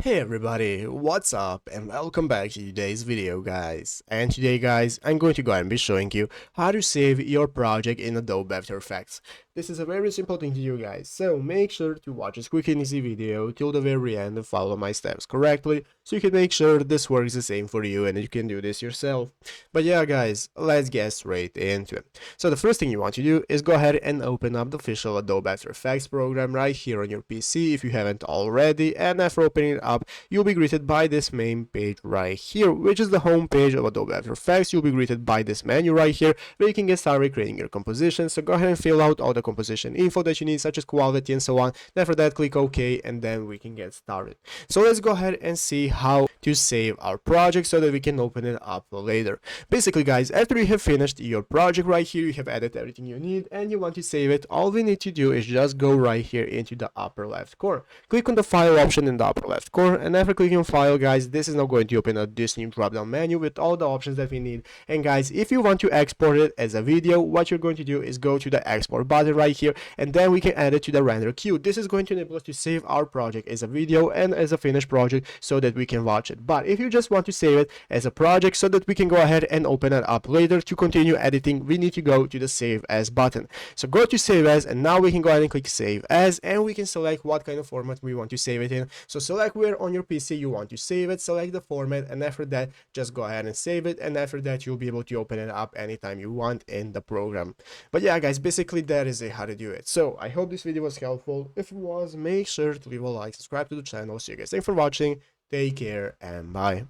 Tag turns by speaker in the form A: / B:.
A: Hey everybody, what's up and welcome back to today's video guys. And today guys, I'm going to go ahead and be showing you how to save your project in Adobe After Effects. This is a very simple thing to do guys, so make sure to watch this quick and easy video till the very end and follow my steps correctly so you can make sure this works the same for you and you can do this yourself. But yeah guys, let's get straight into it. So the first thing you want to do is go ahead and open up the official Adobe After Effects program right here on your PC if you haven't already, and after opening it up, you'll be greeted by this main page right here, which is the home page of Adobe After Effects. You'll be greeted by this menu right here where you can get started creating your composition. So go ahead and fill out all the composition info that you need, such as quality and so on. Then after that, click OK, and then we can get started. So let's go ahead and see how to save our project so that we can open it up later. Basically guys, after you have finished your project right here, you have added everything you need and you want to save it, all we need to do is just go right here into the upper left corner. Click on the file option in the upper left corner, and after clicking on file guys, this is now going to open up this new drop down menu with all the options that we need. And guys, if you want to export it as a video, what you're going to do is go to the export button right here, and then we can add it to the render queue. This is going to enable us to save our project as a video and as a finished project so that we can watch it. But if you just want to save it as a project so that we can go ahead and open it up later to continue editing, we need to go to the save as button. So go to save as, and now we can go ahead and click save as, and we can select what kind of format we want to save it in. So select where on your PC you want to save it, select the format, and after that just go ahead and save it, and after that you'll be able to open it up anytime you want in the program. But yeah guys, basically that is how to do it. So I hope this video was helpful. If it was, make sure to leave a like, subscribe to the channel. See you guys, thanks for watching, take care, and bye.